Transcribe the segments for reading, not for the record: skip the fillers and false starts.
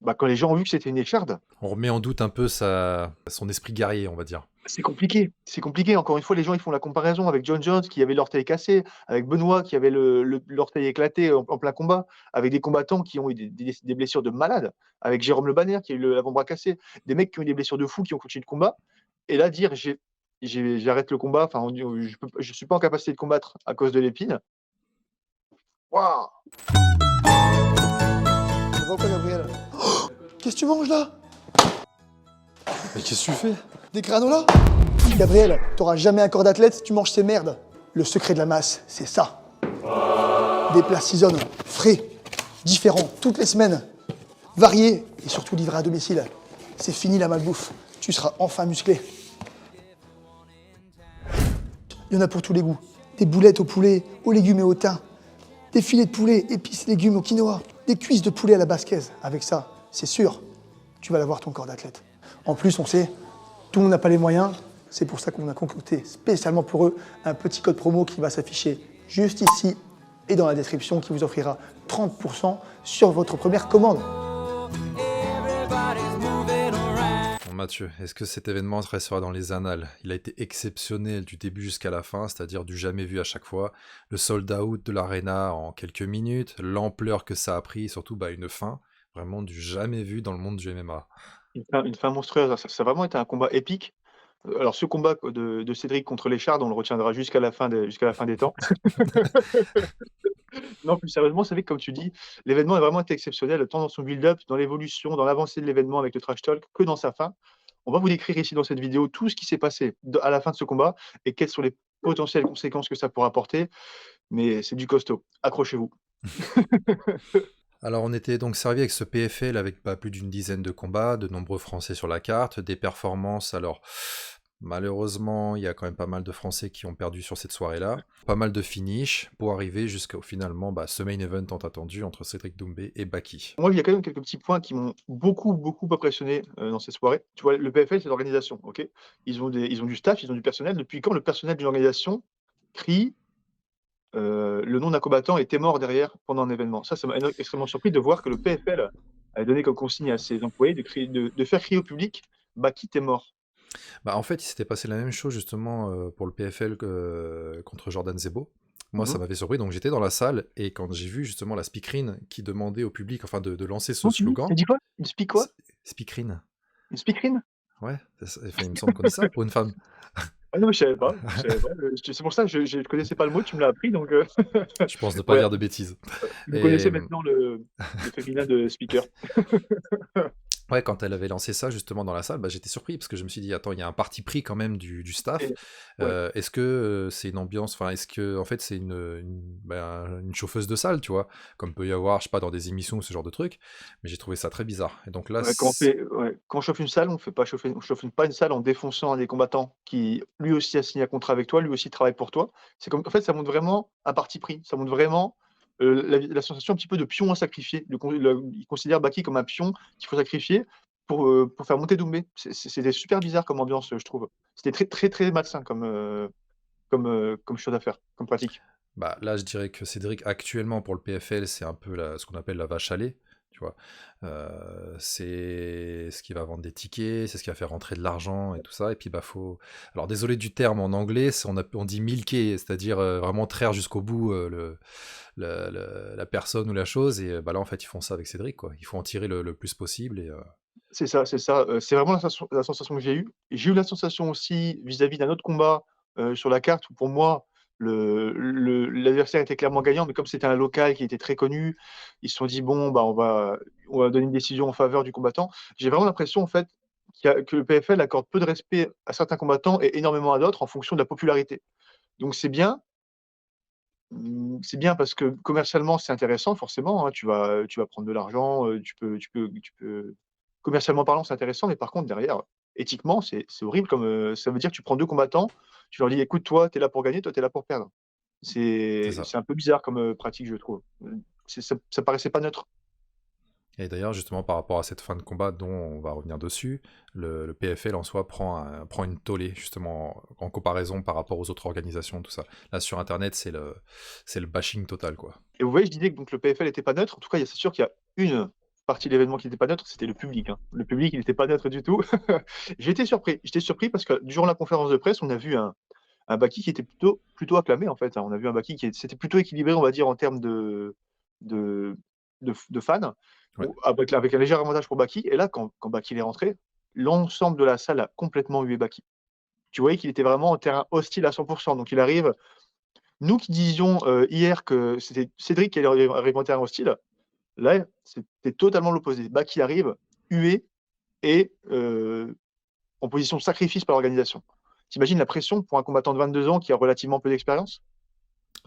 Bah, quand les gens ont vu que c'était une écharde, On remet en doute un peu son esprit guerrier, on va dire. c'est compliqué. C'est compliqué. Encore une fois, les gens, ils font la comparaison avec John Jones qui avait l'orteil cassé, avec Benoît qui avait l'orteil éclaté en plein combat, avec des combattants qui ont eu des blessures de malades, avec Jérôme Le Banner qui a eu l'avant-bras cassé, des mecs qui ont eu des blessures de fou qui ont continué le combat. Et là, dire j'arrête le combat, enfin, je suis pas en capacité de combattre à cause de l'épine. Waouh! Ça va ou quoi, Gabriel? Qu'est-ce que tu manges là? Mais qu'est-ce que tu fais? Des granolas? Gabriel, t'auras jamais un corps d'athlète si tu manges ces merdes. Le secret de la masse, c'est ça. Des plats assaisonnés, frais, différents, toutes les semaines, variés et surtout livrés à domicile. C'est fini la malbouffe. Tu seras enfin musclé. Il y en a pour tous les goûts. Des boulettes au poulet, aux légumes et au thym. Des filets de poulet, épices, légumes au quinoa. Des cuisses de poulet à la basquaise. Avec ça, c'est sûr, tu vas l'avoir ton corps d'athlète. En plus, on sait, tout le monde n'a pas les moyens. C'est pour ça qu'on a concocté spécialement pour eux un petit code promo qui va s'afficher juste ici et dans la description qui vous offrira 30% sur votre première commande. Bon, Mathieu, est-ce que cet événement restera dans les annales? Il a été exceptionnel du début jusqu'à la fin, c'est-à-dire du jamais vu à chaque fois. Le sold out de l'Arena en quelques minutes, l'ampleur que ça a pris, et surtout une fin vraiment du jamais vu dans le monde du MMA. Une fin monstrueuse, hein. Ça a vraiment été un combat épique. Alors ce combat de Cédric contre Léchard, on le retiendra jusqu'à la fin des temps. Non, plus sérieusement, c'est vrai que comme tu dis, l'événement a vraiment été exceptionnel, tant dans son build-up, dans l'évolution, dans l'avancée de l'événement avec le trash talk, que dans sa fin. On va vous décrire ici dans cette vidéo tout ce qui s'est passé à la fin de ce combat et quelles sont les potentielles conséquences que ça pourra apporter. Mais c'est du costaud. Accrochez-vous. Alors on était donc servi avec ce PFL avec pas plus d'une dizaine de combats, de nombreux Français sur la carte, des performances. Alors malheureusement, il y a quand même pas mal de Français qui ont perdu sur cette soirée-là. Pas mal de finish pour arriver jusqu'au finalement ce main event tant attendu entre Cédric Doumbé et Baki. Moi, il y a quand même quelques petits points qui m'ont beaucoup, beaucoup impressionné dans ces soirées. Tu vois, le PFL, c'est l'organisation, ok. Ils ont du staff, ils ont du personnel. Depuis quand le personnel d'une organisation crie le nom d'un combattant était mort derrière pendant un événement. Ça m'a extrêmement surpris de voir que le PFL avait donné comme consigne à ses employés de faire crier au public: «Baki, tu mort». En fait, il s'était passé la même chose justement pour le PFL contre Jordan Zebo. Moi, Mmh ça mh. m'avait surpris, donc j'étais dans la salle, et quand j'ai vu justement la speakerine qui demandait au public enfin de lancer ce Comment tu dis? Tu slogan, as dit quoi? Une speak quoi? s- speakerine, Une speakerine? ouais, enfin, il me semble qu'on dit ça pour une femme. Ah non, mais je savais pas, c'est pour ça que je connaissais pas le mot, tu me l'as appris donc Je pense ne pas ouais, dire de bêtises. vous Et connaissez maintenant le féminin de speaker. ouais, quand elle avait lancé ça justement dans la salle, j'étais surpris parce que je me suis dit, attends, il y a un parti pris quand même du staff. Et ouais. Est-ce que c'est une ambiance, enfin, est-ce que en fait c'est une chauffeuse de salle, tu vois, comme peut y avoir, je sais pas, dans des émissions ou ce genre de truc. Mais j'ai trouvé ça très bizarre. Et donc là, Ouais, quand on chauffe une salle, on chauffe pas une salle en défonçant un des combattants qui, lui aussi, a signé un contrat avec toi, lui aussi travaille pour toi. C'est comme en fait, ça montre vraiment un parti pris. Ça montre vraiment, la sensation un petit peu de pion à sacrifier. Il considère Baki comme un pion qu'il faut sacrifier pour faire monter Doumbé. C'était super bizarre comme ambiance, je trouve. C'était très, très, très malsain comme chose à faire, comme pratique. là, je dirais que Cédric, actuellement pour le PFL, c'est un peu ce qu'on appelle la vache à lait. Tu vois, c'est ce qui va vendre des tickets, c'est ce qui va faire rentrer de l'argent et tout ça. Et puis faut. Alors désolé du terme en anglais, on dit milquer, c'est-à-dire vraiment traire jusqu'au bout la personne ou la chose. Et là en fait ils font ça avec Cédric, quoi. Il faut en tirer le plus possible. Et C'est ça, c'est vraiment la sensation que j'ai eue. Et j'ai eu la sensation aussi vis-à-vis d'un autre combat, sur la carte où pour moi l'adversaire était clairement gagnant, mais comme c'était un local qui était très connu, ils se sont dit: «Bon, bah, on va donner une décision en faveur du combattant». J'ai vraiment l'impression en fait que le PFL accorde peu de respect à certains combattants et énormément à d'autres en fonction de la popularité. Donc c'est bien parce que commercialement, c'est intéressant forcément, hein. Tu vas prendre de l'argent, tu peux commercialement parlant, c'est intéressant, mais par contre derrière, éthiquement, c'est horrible ça veut dire que tu prends 2 combattants, tu leur dis: «Écoute, toi, tu es là pour gagner, toi, tu es là pour perdre». c'est C'est ça. c'est un peu bizarre comme, pratique, je trouve. Ça paraissait pas neutre. Et d'ailleurs, justement, par rapport à cette fin de combat dont on va revenir dessus, le PFL en soi prend une tollée, justement, en comparaison par rapport aux autres organisations, tout ça. Là, sur Internet, c'est le bashing total, quoi. Et vous voyez, je disais que donc le PFL était pas neutre. En tout cas, c'est sûr qu'il y a une partie de l'événement qui n'était pas neutre, c'était le public, hein. Le public, il n'était pas neutre du tout. J'étais surpris parce que durant la conférence de presse, on a vu un Baki qui était plutôt acclamé, en fait, hein. On a vu un Baki c'était plutôt équilibré, on va dire, en termes de de fans, Ouais, avec un léger avantage pour Baki. Et là, quand Baki est rentré, l'ensemble de la salle a complètement hué Baki. Tu voyais qu'il était vraiment en terrain hostile à 100. Donc il arrive, nous qui disions, hier que c'était Cédric qui allait arriver en terrain hostile, là, c'était totalement l'opposé. Baki arrive, hué et en position de sacrifice par l'organisation. Tu imagines la pression pour un combattant de 22 ans qui a relativement peu d'expérience?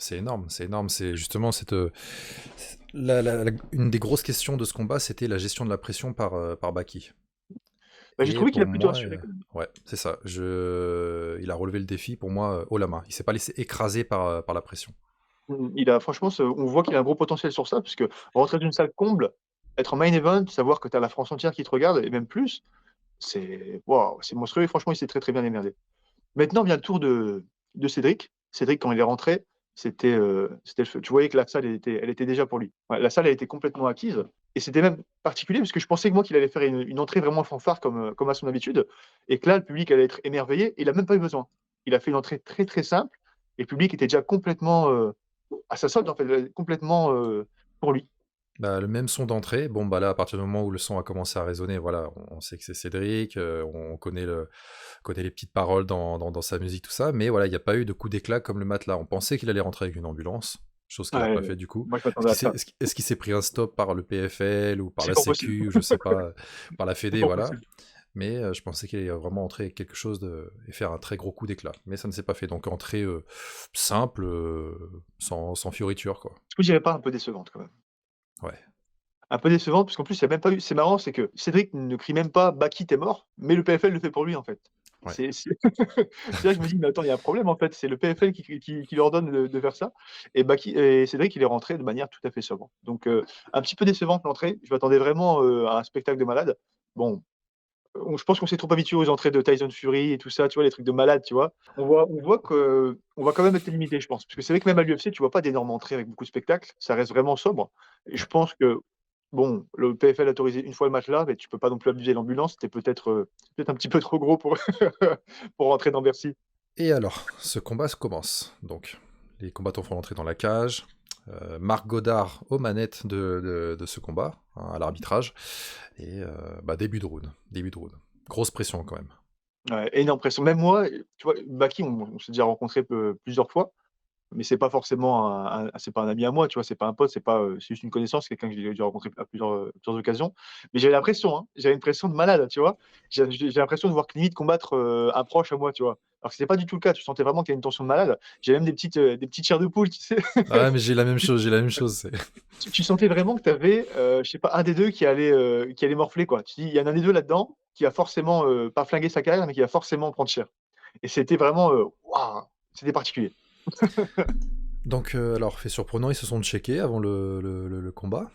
c'est énorme, c'est énorme. C'est justement une des grosses questions de ce combat, c'était la gestion de la pression par Baki. Bah, j'ai Et trouvé qu'il pour a plutôt moi, assuré quand même. ouais, c'est ça. Il a relevé le défi pour moi haut la main. Il s'est pas laissé écraser par la pression. Il a franchement on voit qu'il a un gros potentiel sur ça, parce que rentrer d'une salle comble, être en main event, savoir que tu as la France entière qui te regarde et même plus, c'est waouh, c'est monstrueux. Franchement, il s'est très, très bien démerdé. Maintenant vient le tour de Cédric. Cédric, quand il est rentré, c'était le feu. Tu voyais que la salle, elle était déjà pour lui. Ouais, la salle, elle était complètement acquise et c'était même particulier parce que je pensais que moi qu'il allait faire une entrée vraiment fanfare comme à son habitude, et que là, le public allait être émerveillé, et il a même pas eu besoin. Il a fait une entrée très, très simple et le public était déjà complètement, à sa solde, en fait, complètement, pour lui. Bah, le même son d'entrée. Bon, bah là, à partir du moment où le son a commencé à résonner, voilà, on sait que c'est Cédric, on connaît les petites paroles dans sa musique, tout ça, mais voilà, il n'y a pas eu de coup d'éclat comme le matelas. On pensait qu'il allait rentrer avec une ambulance, chose qu'il n'a pas Ouais, fait du coup. moi je Est-ce m'attendais à ça. est-ce qu'il s'est pris un stop par le PFL ou par C'est la fort possible, Sécu, ou je sais pas, par la c'est Fédé, fort voilà. possible. Mais je pensais qu'il allait vraiment entrer avec quelque chose et faire un très gros coup d'éclat. Mais ça ne s'est pas fait. Donc entrée simple, sans fioriture, quoi. Est-ce que je dirais pas un peu décevante quand même? Ouais. Un peu décevante parce qu'en plus il y a même pas eu, c'est marrant, c'est que Cédric ne crie même pas: «Baki, tu mort», mais le PFL le fait pour lui, en fait. Ouais. C'est c'est là que je me dis: «Mais attends, il y a un problème, en fait». C'est le PFL qui leur donne de faire ça, et Baki et Cédric, il est rentré de manière tout à fait sobre. Donc un petit peu décevante l'entrée. Je m'attendais vraiment, à un spectacle de malade. Bon, je pense qu'on s'est trop habitué aux entrées de Tyson Fury et tout ça, tu vois? Les trucs de malade, tu vois? On voit qu'on va quand même être limité, je pense. Parce que c'est vrai que même à l'UFC, tu vois pas d'énormes entrées avec beaucoup de spectacles, ça reste vraiment sobre, et je Ouais. pense que, bon, le PFL a autorisé une fois le match là, mais tu peux pas non plus abuser de l'ambulance. C'était peut-être un petit peu trop gros pour pour rentrer dans Bercy. Et alors, ce combat se commence. Donc, les combattants font l'entrée dans la cage. Marc Godard aux manettes de ce combat, hein, à l'arbitrage. Et bah, début de round. Début de round. Grosse pression quand même. Ouais, énorme pression. Même moi, tu vois, Baki, on s'est déjà rencontrés plusieurs fois. Mais c'est pas forcément c'est pas un ami à moi, tu vois? C'est pas un pote, c'est juste une connaissance, quelqu'un que j'ai déjà rencontré à plusieurs occasions. Mais j'avais la pression, hein, j'avais une pression de malade, tu vois? J'ai l'impression de voir que limite combattre, un proche à moi, tu vois? Alors que c'était pas du tout le cas, tu sentais vraiment qu'il y avait une tension de malade. J'avais même des petites chairs de poule, tu sais? Ah, mais j'ai la même chose, j'ai la même chose. Tu sentais vraiment que tu avais, je sais pas, un des 2 qui allait morfler, quoi. Tu dis: «Il y en a un des 2 là-dedans qui va forcément, pas flinguer sa carrière, mais qui va forcément prendre cher». Et c'était vraiment, waouh! C'était particulier. Donc, alors, fait surprenant, ils se sont checkés avant le combat.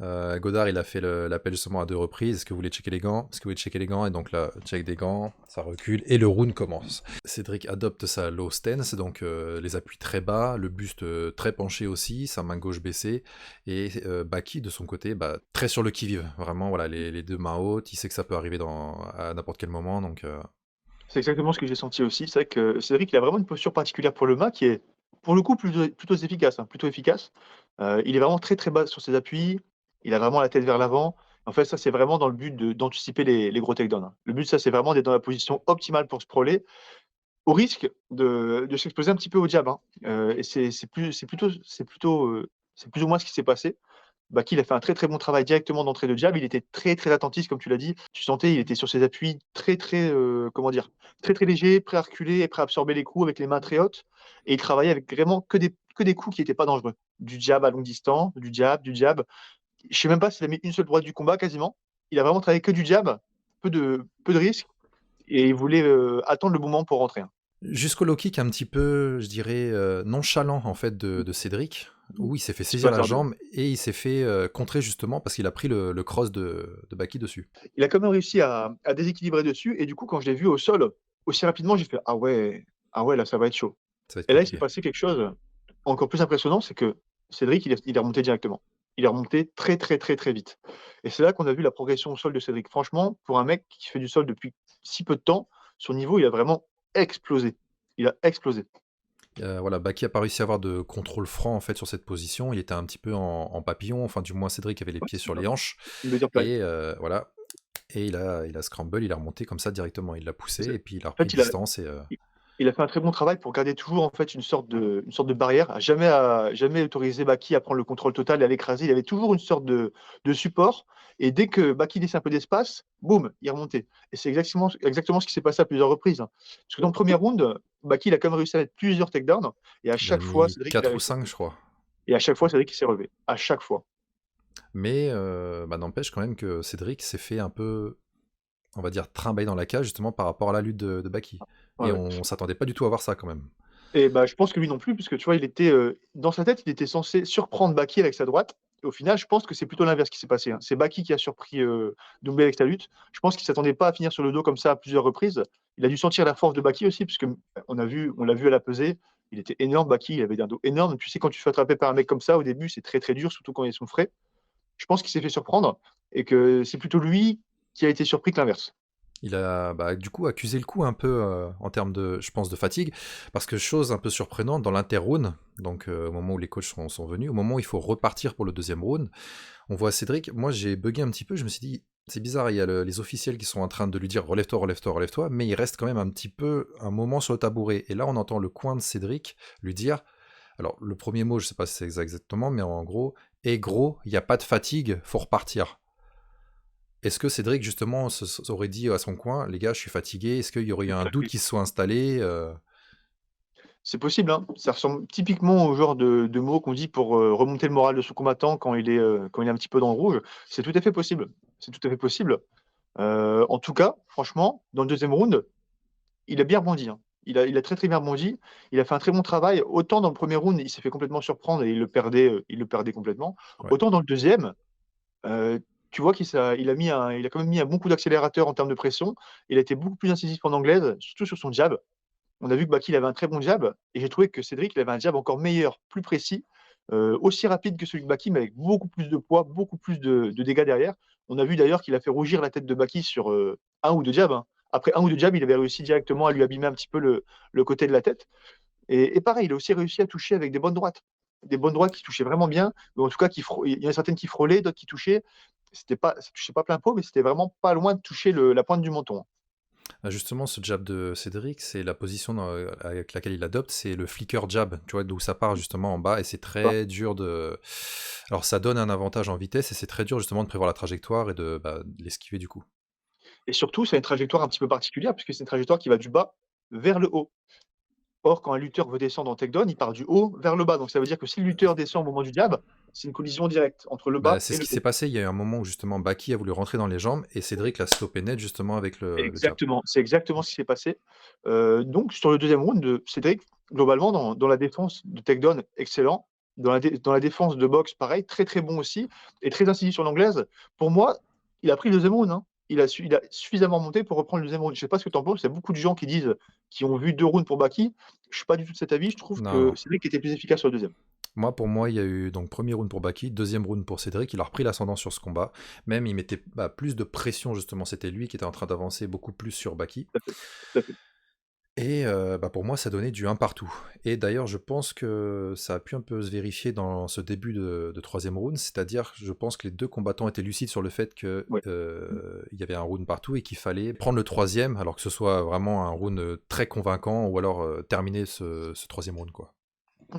Godard, il a fait l'appel justement à 2 reprises. Est-ce que vous voulez checker les gants? Est-ce que vous voulez checker les gants? Et donc là, check des gants, ça recule et le round commence. Cédric adopte sa low stance, donc les appuis très bas, le buste très penché aussi, sa main gauche baissée, et Baki de son côté, bah, très sur le qui-vive. Vraiment, voilà, les 2 mains hautes, il sait que ça peut arriver à n'importe quel moment, donc C'est exactement ce que j'ai senti aussi. C'est vrai que Cédric, il a vraiment une posture particulière pour le mat qui est, pour le coup, plutôt efficace, hein, plutôt efficace. Il est vraiment très, très bas sur ses appuis. Il a vraiment la tête vers l'avant. En fait, ça, c'est vraiment dans le but d'anticiper les gros takedowns, hein. Le but, ça, c'est vraiment d'être dans la position optimale pour sprawler, au risque de s'exposer un petit peu au jab, hein. Et c'est plus ou moins ce qui s'est passé. Baki, il a fait un très, très bon travail directement d'entrée de jab. Il était très, très attentif, comme tu l'as dit. Tu sentais, il était sur ses appuis très, très, comment dire? Très, très léger, prêt à reculer et prêt à absorber les coups avec les mains très hautes, et il travaillait avec vraiment que des coups qui étaient pas dangereux. Du jab à longue distance, du jab, du jab. Je sais même pas s'il a mis une seule droite du combat quasiment. Il a vraiment travaillé que du jab, peu de risques, et il voulait, attendre le bon moment pour rentrer, hein. jusqu'au low kick un petit peu, je dirais, nonchalant en fait de Cédric, où il s'est fait Un petit peu saisir la hasardeux. jambe et il s'est fait contrer justement parce qu'il a pris le cross de Baki dessus. Il a quand même réussi à déséquilibrer dessus, et du coup, quand je l'ai vu au sol aussi rapidement, j'ai fait: ah ouais, là, ça va être chaud». Ça va être Et là, il s'est compliqué. passé quelque chose encore plus impressionnant, c'est que Cédric, il est remonté directement. il est remonté très, très, très, très vite. Et c'est là qu'on a vu la progression au sol de Cédric. Franchement, pour un mec qui fait du sol depuis si peu de temps, son niveau, il a vraiment explosé. Il a explosé. Voilà, Baki a pas réussi à avoir de contrôle franc en fait sur cette position. Il était un petit peu en papillon. Enfin, du moins, Cédric avait les Ouais, pieds c'est sur ça. les hanches. Une butterfly. Et voilà. Et il a scramble, il a remonté comme ça directement. Il l'a poussé et puis il a En repris fait, il a distance. Et i il a fait un très bon travail pour garder toujours, en fait, une sorte de barrière, à jamais autoriser Baki à prendre le contrôle total et à l'écraser. Il avait toujours une sorte de support et dès que Baki laissait un peu d'espace, boum, il remontait et c'est exactement ce qui s'est passé à plusieurs reprises, hein. Parce que dans le premier round, Baki, il a quand même réussi à mettre plusieurs takedowns et à il a chaque fois, mis Cédric, il 4 avait ou 5, surpris je crois. et à chaque fois, Cédric, il s'est relevé. À chaque fois. Mais bah, n'empêche quand même que Cédric s'est fait un peu, on va dire, trimballer dans la cage justement par rapport à la lutte de Baki. Ouais, Et ouais. on s'attendait pas du tout à voir ça quand même. Et bah, je pense que lui non plus, puisque tu vois, il était, dans sa tête, il était censé surprendre Baki avec sa droite et au final, je pense que c'est plutôt l'inverse qui s'est passé, hein. C'est Baki qui a surpris, Doumbé avec sa lutte. Je pense qu'il s'attendait pas à finir sur le dos comme ça à plusieurs reprises. Il a dû sentir la force de Baki aussi puisque, on l'a vu à la pesée, il était énorme Baki, il avait un dos énorme. Tu sais, quand tu te fais attraper par un mec comme ça, au début, c'est très, très dur, surtout quand ils sont frais. Je pense qu'il s'est fait surprendre et que c'est plutôt lui qui a été surpris que l'inverse. Il a bah, du coup accusé le coup un peu en termes de, je pense, de fatigue, parce que chose un peu surprenante dans l'inter-round, donc au moment où les coachs sont venus, au moment où il faut repartir pour le deuxième round, on voit Cédric. Moi j'ai bugué un petit peu, je me suis dit c'est bizarre, il y a les officiels qui sont en train de lui dire relève-toi, relève-toi, relève-toi, mais il reste quand même un petit peu un moment sur le tabouret. Et là on entend le coin de Cédric lui dire, alors le premier mot je sais pas si c'est exactement, mais en gros, et gros, il n'y a pas de fatigue, faut repartir. Est-ce que Cédric, justement, aurait dit à son coin, les gars, je suis fatigué, est-ce qu'il y aurait eu un doute qui se soit installé C'est possible, hein. Ça ressemble typiquement au genre de mots qu'on dit pour, remonter le moral de son combattant quand il est un petit peu dans le rouge. C'est tout à fait possible. C'est tout à fait possible. En tout cas, franchement, dans le deuxième round, il a bien rebondi, hein. Il a très, très bien rebondi. Il a fait un très bon travail. Autant dans le premier round, il s'est fait complètement surprendre et il le perdait complètement. Ouais. Autant dans le deuxième, e tu vois il a quand même mis un bon coup d'accélérateur en termes de pression. Il a été beaucoup plus incisif en anglaise, surtout sur son jab. On a vu que Baki, il avait un très bon jab et j'ai trouvé que Cédric, il avait un jab encore meilleur, plus précis, aussi rapide que celui de Baki, mais avec beaucoup plus de poids, beaucoup plus de dégâts derrière. On a vu d'ailleurs qu'il a fait rougir la tête de Baki sur, 1 ou 2 jabs, hein. Après 1 ou 2 jabs, il avait réussi directement à lui abîmer un petit peu le côté de la tête et pareil, il a aussi réussi à toucher avec des bonnes droites. Des bonnes droites qui touchaient vraiment bien, ou en tout cas il y en a certaines qui frôlaient, d'autres qui touchaient. Ça touchait pas plein pot, mais c'était vraiment pas loin de toucher la pointe du menton, hein. Ah, justement, ce jab de Cédric, c'est la position avec laquelle il adopte, c'est le flicker jab, tu vois, d'où ça part justement en bas, et c'est très dur de... Alors ça donne un avantage en vitesse, et c'est très dur justement de prévoir la trajectoire et de l'esquiver du coup. Et surtout, c'est une trajectoire un petit peu particulière puisque c'est une trajectoire qui va du bas vers le haut. Or, quand un lutteur veut descendre en takedown, il part du haut vers le bas. Donc ça veut dire que si le lutteur descend au moment du jab, c'est une collision directe entre le Bah, bas c'est et ce le qui s'est haut. passé, il y a eu un moment où justement Baki a voulu rentrer dans les jambes, et Cédric l'a stoppé net justement avec le jab. Exactement, c'est exactement ce qui s'est passé. Donc sur le deuxième round, Cédric, globalement dans la défense de takedown, excellent. Dans la défense de boxe, pareil, très, très bon aussi et très incisif sur l'anglaise. Pour moi, il a pris le deuxième round, hein. Il a suffisamment monté pour reprendre le deuxième round. Je sais pas ce que tu en penses, il y a beaucoup de gens qui ont vu 2 rounds pour Baki. Je suis pas du tout de cet avis, je trouve Non, que non. Cédric était plus efficace sur le deuxième. Pour moi, il y a eu donc premier round pour Baki, deuxième round pour Cédric, il a repris l'ascendant sur ce combat. Même il mettait plus de pression justement, c'était lui qui était en train d'avancer beaucoup plus sur Baki. Tout à fait, tout à fait. Et pour moi, ça donnait du un partout. Et d'ailleurs, je pense que ça a pu un peu se vérifier dans ce début de troisième round, c'est-à-dire, je pense que les deux combattants étaient lucides sur le fait que Ouais. il y avait un round partout et qu'il fallait prendre le troisième, alors que ce soit vraiment un round très convaincant, ou alors terminer ce troisième round, quoi.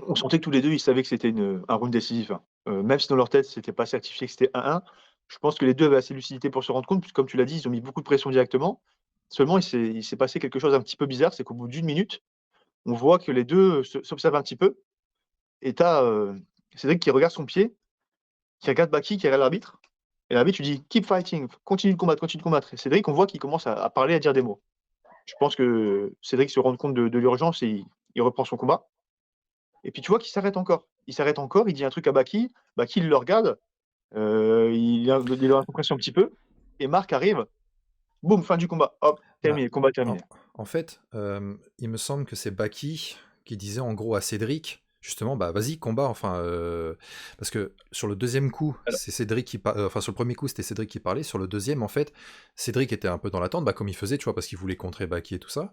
On sentait que tous les 2, ils savaient que c'était un round décisif, hein. Même si dans leur tête, c'était pas certifié que c'était 1-1, je pense que les 2 avaient assez de lucidité pour se rendre compte, puisque comme tu l'as dit, ils ont mis beaucoup de pression directement. Seulement, il s'est passé quelque chose un petit peu bizarre, c'est qu'au bout d'une minute, on voit que les 2 s'observent un petit peu et tu as, Cédric qui regarde son pied, qui regarde Baki, qui regarde l'arbitre et l'arbitre lui dit: «Keep fighting, continue de combattre» et Cédric, on voit qu'il commence à parler, à dire des mots. Je pense que Cédric se rend compte de l'urgence et il reprend son combat. Et puis tu vois qu'il s'arrête encore. Il s'arrête encore, il dit un truc à Baki. Baki, il le regarde, il a l'impression un petit peu et Marc arrive, boum, fin du combat. Hop, Bah, terminé, combat en, terminé. en fait, il me semble que c'est Baki qui disait en gros à Cédric, justement, bah vas-y, combat, enfin, parce que sur le deuxième coup, Alors, c'est Cédric enfin sur le premier coup, c'était Cédric qui parlait, sur le deuxième, en fait, Cédric était un peu dans l'attente, bah comme il faisait, tu vois, parce qu'il voulait contrer Baki et tout ça,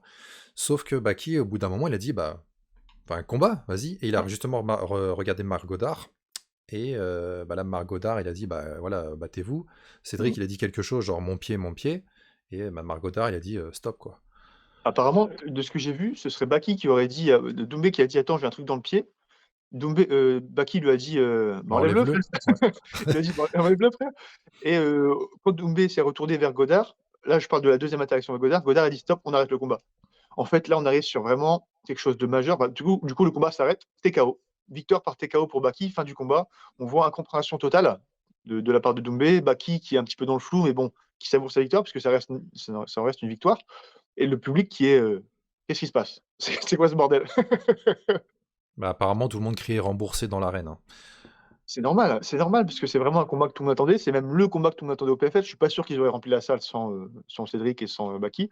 sauf que Baki, au bout d'un moment, il a dit, bah, enfin, combat, vas-y, et il a ouais. justement regardé Marc Godard, et bah là, Marc Godard, il a dit, bah voilà, battez-vous, Mhm. Cédric, il a dit quelque chose, genre mon pied, et bah, Marc Godard, il a dit, stop, quoi. Apparemment, de ce que j'ai vu, ce serait Baki qui aurait dit, de Doumbé qui a dit: «Attends, j'ai un truc dans le pied». Doumbé, Baki lui a dit, «Bah, Bah enlève-le enlève-le, frère». ouais. Il a dit: «Bah, enlève-le frère» et quand Doumbé s'est retourné vers Godard, là je parle de la deuxième interaction avec Godard, Godard a dit: «Stop, on arrête le combat». En fait, là, on arrive sur vraiment quelque chose de majeur. Bah, du coup, le combat s'arrête, TKO. Victoire par TKO pour Baki, fin du combat. On voit incompréhension totale de la part de Doumbé. Baki qui est un petit peu dans le flou, mais bon, qui savoure sa victoire, parce que ça reste une victoire. Et le public qui est qu'est-ce qui se passe? C'est quoi ce bordel? Bah apparemment, tout le monde criait remboursé dans l'arène, hein. C'est normal parce que c'est vraiment un combat que tout le monde attendait. C'est même le combat que tout le monde attendait au PFL. Je suis pas sûr qu'ils auraient rempli la salle sans Cédric et sans Baki.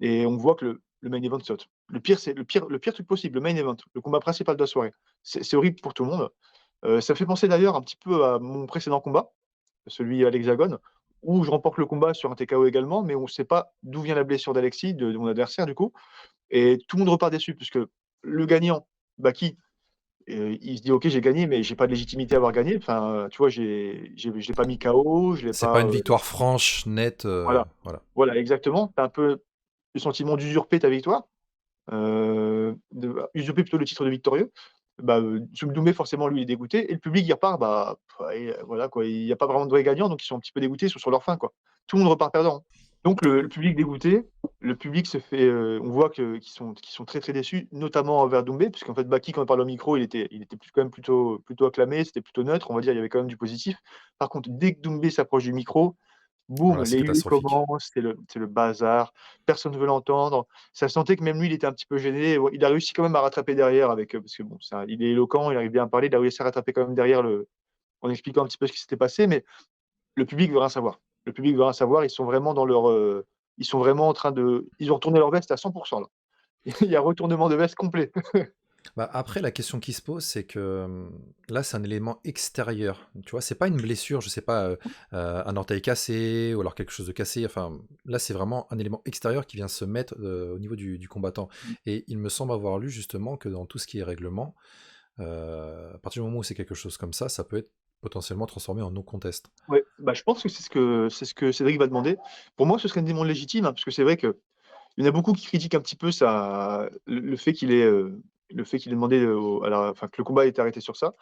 Et on voit que le main event saute. Le pire, c'est le pire truc possible, le main event, le combat principal de la soirée. C'est horrible pour tout le monde. Ça fait penser d'ailleurs un petit peu à mon précédent combat, celui à l'Hexagone, où je remporte le combat sur un TKO également, mais on ne sait pas d'où vient la blessure d'Alexis, de mon adversaire du coup. Et tout le monde repart déçu puisque le gagnant, Baki, il se dit: «OK, j'ai gagné, mais j'ai pas de légitimité à avoir gagné». Enfin, tu vois, je l'ai pas mis KO, je l'ai C'est pas pas, une victoire franche, nette, voilà, voilà. voilà, exactement. Tu as un peu le sentiment d'usurper ta victoire, usurper plutôt le titre de victorieux. Bah, Doumbé forcément lui est dégoûté et le public il repart, bah, et voilà quoi, il y a pas vraiment de vrai gagnant donc ils sont un petit peu dégoûtés, ils sont sur leur faim quoi. Tout le monde repart perdant. Donc le public dégoûté, le public se fait, on voit qu'ils sont très, très déçus, notamment envers Doumbé, puisqu'en fait Baki quand il parle au micro, il était quand même plutôt acclamé, c'était plutôt neutre, on va dire, il y avait quand même du positif. Par contre, dès que Doumbé s'approche du micro, boum, Voilà, c'est les huées catastrophique. commencent, c'est le bazar, personne ne veut l'entendre. Ça sentait que même lui, il était un petit peu gêné. Ouais, il a réussi quand même à rattraper derrière avec, parce que bon, il est éloquent, il arrive bien à parler, il a réussi à rattraper quand même derrière en expliquant un petit peu ce qui s'était passé, mais le public veut rien savoir. Le public veut rien savoir, ils sont vraiment en train ils ont retourné leur veste à 100 là. Il y a retournement de veste complet. Bah, après, la question qui se pose, c'est que là, c'est un élément extérieur. Tu vois, c'est pas une blessure, je sais pas, un orteil cassé ou alors quelque chose de cassé. Enfin, là, c'est vraiment un élément extérieur qui vient se mettre au niveau du combattant. Et il me semble avoir lu justement que dans tout ce qui est règlement, à partir du moment où c'est quelque chose comme ça peut être potentiellement transformé en no contest. Ouais, bah, je pense que c'est ce que Cédric va demander. Pour moi, ce serait une demande légitime, hein, parce que c'est vrai qu'il y en a beaucoup qui critiquent un petit peu le fait qu'il ait demandé, enfin, que le combat ait été arrêté sur ça.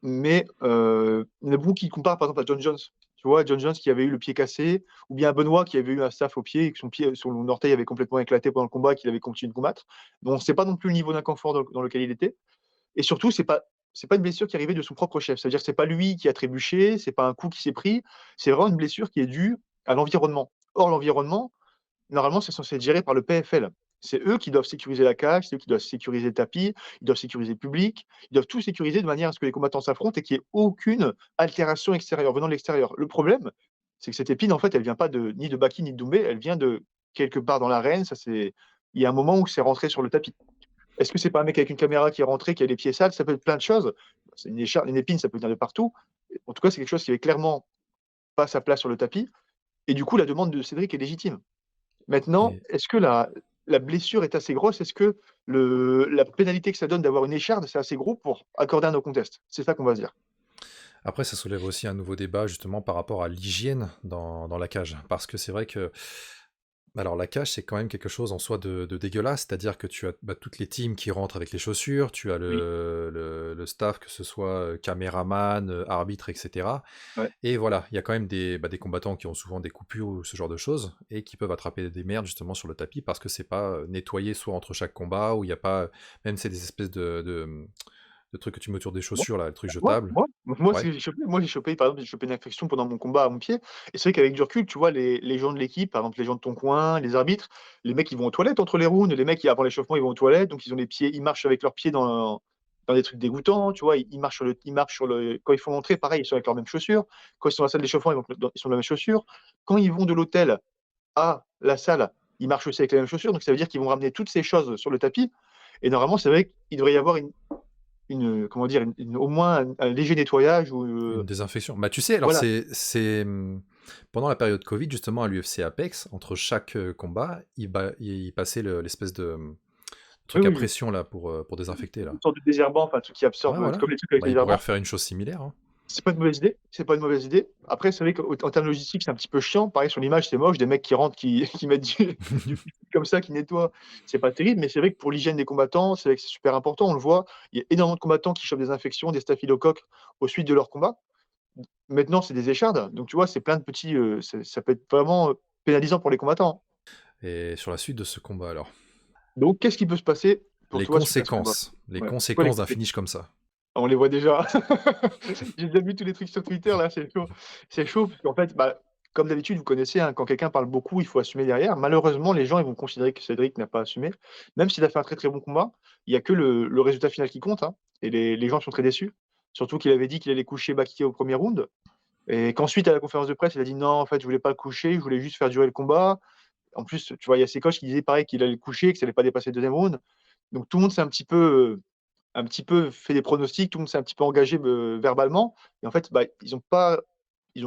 Mais il y en a beaucoup qui comparent par exemple à John Jones. Tu vois? John Jones qui avait eu le pied cassé ou bien Benoît qui avait eu un staph au pied et que son orteil avait complètement éclaté pendant le combat et qu'il avait continué de combattre. Donc c'est pas non plus le niveau d'inconfort dans lequel il était et surtout c'est pas une blessure qui est arrivée de son propre chef. C'est-à-dire que c'est pas lui qui a trébuché, c'est pas un coup qui s'est pris, c'est vraiment une blessure qui est due à l'environnement. Or l'environnement, normalement, c'est censé être géré par le PFL. C'est eux qui doivent sécuriser la cage, c'est eux qui doivent sécuriser le tapis, ils doivent sécuriser le public, ils doivent tout sécuriser de manière à ce que les combattants s'affrontent et qu'il n'y ait aucune altération extérieure venant de l'extérieur. Le problème, c'est que cette épine, en fait, elle vient pas ni de Baki ni de Doumbé, elle vient de quelque part dans l'arène. Il y a un moment où c'est rentré sur le tapis. Est-ce que c'est pas un mec avec une caméra qui est rentré, qui a les pieds sales? Ça peut être plein de choses. C'est une épine, ça peut venir de partout. En tout cas, c'est quelque chose qui avait clairement pas sa place sur le tapis. Et du coup, la demande de Cédric est légitime. Maintenant, Et est-ce que la blessure est assez grosse? Est-ce que la pénalité que ça donne d'avoir une écharde, c'est assez gros pour accorder un no contest? C'est ça qu'on va se dire. après, ça soulève aussi un nouveau débat justement par rapport à l'hygiène dans la cage. Parce que c'est vrai que alors la cage, c'est quand même quelque chose en soi de dégueulasse, c'est-à-dire que tu as bah, toutes les teams qui rentrent avec les chaussures, tu as Oui, le staff, que ce soit caméraman, arbitre, etc. ouais. Et voilà, il y a quand même des combattants qui ont souvent des coupures ou ce genre de choses, et qui peuvent attraper des merdes justement sur le tapis parce que c'est pas nettoyé soit entre chaque combat, ou il n'y a pas, même c'est des espèces de trucs que tu mets autour des Moi chaussures, là, le truc moi jetable. moi moi, ce Ouais, que j'ai chopé, par exemple, j'ai chopé une infection pendant mon combat à mon pied et c'est vrai qu'avec du recul, tu vois, les gens de l'équipe, par exemple, les gens de ton coin, les arbitres, les mecs, ils vont aux toilettes entre les rounds, les mecs, avant l'échauffement, ils vont aux toilettes, donc ils ont les pieds, ils marchent avec leurs pieds dans des trucs dégoûtants, tu vois? Ils marchent sur le quand ils font l'entrée, pareil, ils sont avec leurs mêmes chaussures. Quand ils sont à la salle d'échauffement, ils sont dans les mêmes chaussures. Quand ils vont de l'hôtel à la salle, ils marchent aussi avec les mêmes chaussures, donc ça veut dire qu'ils vont ramener toutes ces choses sur le tapis et normalement, c'est vrai qu'il devrait y avoir comment dire, au moins un léger nettoyage ou Une désinfection. Bah, tu sais, alors voilà. pendant la période Covid, justement, à l'UFC Apex, entre chaque combat, il passait l'espèce de Oui, truc à oui, pression là pour désinfecter là. une sorte de désherbant, enfin, un truc qui Ouais, absorbe, voilà. comme les trucs avec Bah, les il pourrait désherbants. refaire une chose similaire, hein. C'est pas une mauvaise idée, c'est pas une mauvaise idée. Après, c'est vrai qu'en termes logistiques, c'est un petit peu chiant. Pareil, sur l'image, c'est moche, des mecs qui rentrent, qui qui mettent du comme ça, qui nettoient. C'est pas terrible, mais c'est vrai que pour l'hygiène des combattants, c'est vrai que c'est super important. On le voit, il y a énormément de combattants qui chopent des infections, des staphylocoques au suite de leur combat. Maintenant, c'est des échardes, donc tu vois, c'est plein de petits, ça peut être vraiment, pénalisant pour les combattants. Et sur la suite de ce combat alors. Donc qu'est-ce qui peut se passer pour Les toi suite à ce combat? conséquences. Les Ouais, c'est quoi les conséquences d'un conséquences? finish comme ça. On les voit déjà. J'ai déjà vu tous les trucs sur Twitter là, c'est chaud. C'est chaud parce qu'en fait, bah, comme d'habitude, vous connaissez, hein, quand quelqu'un parle beaucoup, il faut assumer derrière. Malheureusement, les gens, ils vont considérer que Cédric n'a pas assumé. Même s'il a fait un très, très bon combat, il y a que le résultat final qui compte, hein, et les gens sont très déçus. Surtout qu'il avait dit qu'il allait coucher Baki au premier round et qu'ensuite à la conférence de presse, il a dit: «Non, en fait, je voulais pas le coucher, je voulais juste faire durer le combat». En plus, tu vois, il y a ses coachs qui disaient pareil qu'il allait le coucher, que ça allait pas dépasser le deuxième round. Donc tout le monde s'est un petit peu fait des pronostics, tout le monde s'est un petit peu engagé, verbalement et en fait, bah, ils ont pas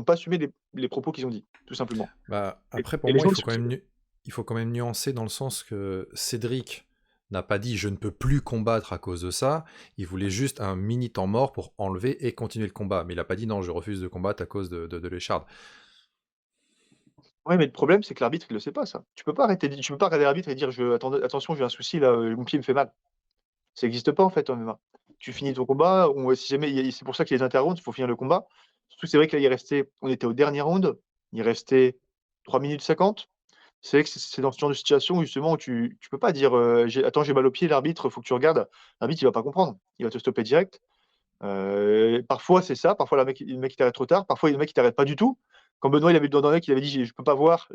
assumé les propos qu'ils ont dit, tout simplement Bah, et après, pour et les moi, gens discutent. il faut quand même nuancer dans le sens que Cédric n'a pas dit je ne peux plus combattre à cause de ça. Il voulait juste un mini temps mort pour enlever et continuer le combat. Mais il n'a pas dit non, je refuse de combattre à cause de l'écharde. Ouais, mais le problème, c'est que l'arbitre, il le sait pas ça. Tu peux pas regarder l'arbitre et dire: Attention, j'ai un souci là, mon pied me fait mal». Ça existe pas en fait en MMA. Tu finis ton combat, si jamais c'est pour ça qu'il y a les interrounds, il faut finir le combat. Surtout que c'est vrai que là, on était au dernier round, il restait 3 minutes 50. C'est vrai que c'est dans ce genre de situation justement où tu peux pas dire, J'ai mal au pied, l'arbitre, faut que tu regardes». L'arbitre, il va pas comprendre. Il va te stopper direct. Parfois c'est ça, parfois le mec il t'arrête trop tard, parfois le mec il t'arrête pas du tout. Quand Benoît il avait le doigt dans l'œil, il avait dit: «Je peux pas voir»,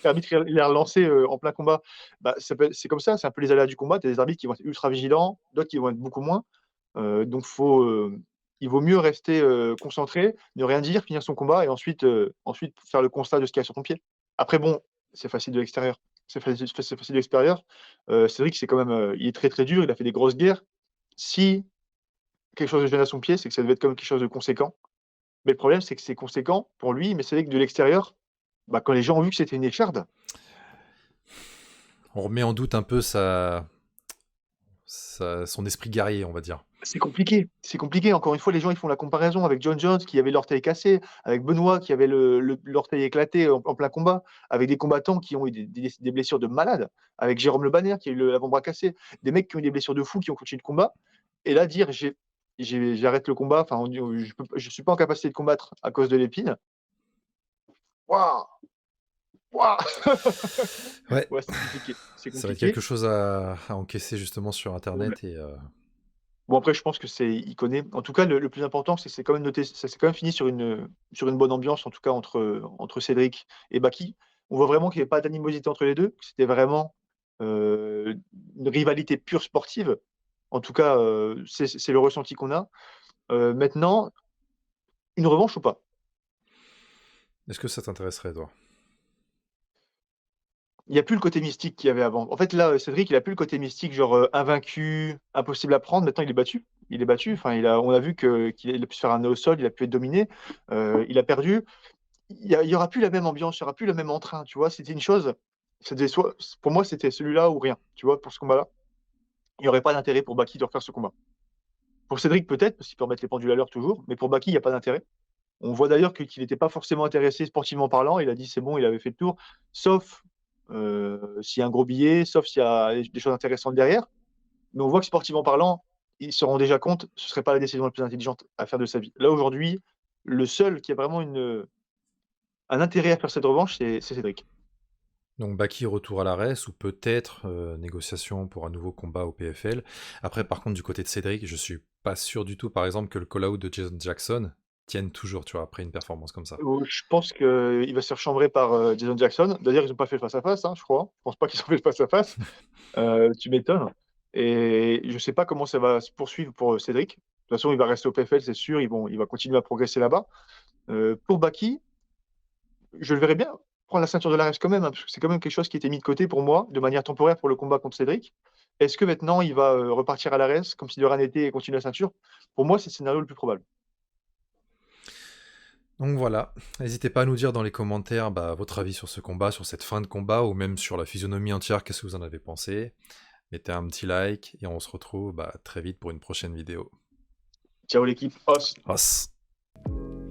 l'arbitre il a relancé, en plein combat. Bah, c'est comme ça, c'est un peu les aléas du combat. Tu as des arbitres qui vont être ultra vigilants, d'autres qui vont être beaucoup moins. Donc il vaut mieux rester, concentré, ne rien dire, finir son combat et ensuite faire le constat de ce qu'il y a sur ton pied. Après bon, c'est facile de l'extérieur. C'est facile de l'extérieur. Cédric c'est quand même, il est très, très dur, il a fait des grosses guerres. Si quelque chose de gêne à son pied, c'est que ça devait être quand même quelque chose de conséquent. Mais le problème, c'est que c'est conséquent pour lui, mais c'est vrai que de l'extérieur, bah, quand les gens ont vu que c'était une écharde, On remet en doute un peu son esprit guerrier, on va dire. c'est compliqué. C'est compliqué. Encore une fois, les gens, ils font la comparaison avec John Jones qui avait l'orteil cassé, avec Benoît qui avait l'orteil éclaté en plein combat, avec des combattants qui ont eu des blessures de malades, avec Jérôme Le Banner qui a eu l'avant-bras cassé, des mecs qui ont eu des blessures de fou, qui ont continué le combat. Et là, dire j'arrête le combat, enfin, je suis pas en capacité de combattre à cause de l'épine. Waouh! Waouh! Ouais, Ouais, c'est compliqué, c'est ça va être compliqué. quelque chose à encaisser justement sur Ouais. Internet. Bon après je pense que il connaît en tout cas le plus important c'est que c'est quand même noté ça s'est quand même fini sur une bonne ambiance en tout cas entre Cédric et Baki. On voit vraiment qu'il y avait pas d'animosité entre les 2, que c'était vraiment, une rivalité pure sportive. En tout cas, c'est le ressenti qu'on a. Maintenant, une revanche ou pas? Est-ce que ça t'intéresserait, toi? Il y a plus le côté mystique qu'il y avait avant. En fait, là, Cédric, il a plus le côté mystique, genre, invaincu, impossible à prendre. Maintenant, il est battu. Il est battu. Enfin, on a vu qu'il a pu se faire un nez au sol, il a pu être dominé. Il a perdu. Il y aura plus la même ambiance, il y aura plus le même entrain, tu vois? C'était une chose, c'était soit pour moi, c'était celui-là ou rien, tu vois? Pour ce combat-là. Il y aurait pas d'intérêt pour Baki de refaire ce combat. Pour Cédric, peut-être, parce qu'il peut remettre les pendules à l'heure toujours, mais pour Baki, il y a pas d'intérêt. On voit d'ailleurs qu'il était pas forcément intéressé sportivement parlant. Il a dit: «C'est bon», il avait fait le tour, sauf, s'il y a un gros billet, sauf s'il y a des choses intéressantes derrière. Mais on voit que sportivement parlant, il se rend déjà compte, ce serait pas la décision la plus intelligente à faire de sa vie. Là, aujourd'hui, le seul qui a vraiment un intérêt à faire cette revanche, c'est Cédric. Donc Baki retour à l'ARES ou peut-être négociation pour un nouveau combat au PFL. Après, par contre, du côté de Cédric, je suis pas sûr du tout, par exemple, que le call-out de Jason Jackson tienne toujours, tu vois, après une performance comme ça. Je pense qu'il va se faire chambrer par, Jason Jackson. D'ailleurs, ils ont pas fait le face à face, hein, je crois. Je pense pas qu'ils ont fait le face à face. Tu m'étonnes et je sais pas comment ça va se poursuivre pour, Cédric. De toute façon, il va rester au PFL, c'est sûr, il va continuer à progresser là-bas. Pour Baki, je le verrais bien prendre la ceinture de l'ARES quand même, hein, parce que c'est quand même quelque chose qui était mis de côté pour moi, de manière temporaire pour le combat contre Cédric. Est-ce que maintenant il va repartir à l'ARES comme si de rien n'était et continuer la ceinture? Pour moi, c'est le scénario le plus probable. Donc voilà, n'hésitez pas à nous dire dans les commentaires votre avis sur ce combat, sur cette fin de combat, ou même sur la physionomie entière, qu'est-ce que vous en avez pensé. Mettez un petit like, et on se retrouve très vite pour une prochaine vidéo. Ciao l'équipe, os. Os.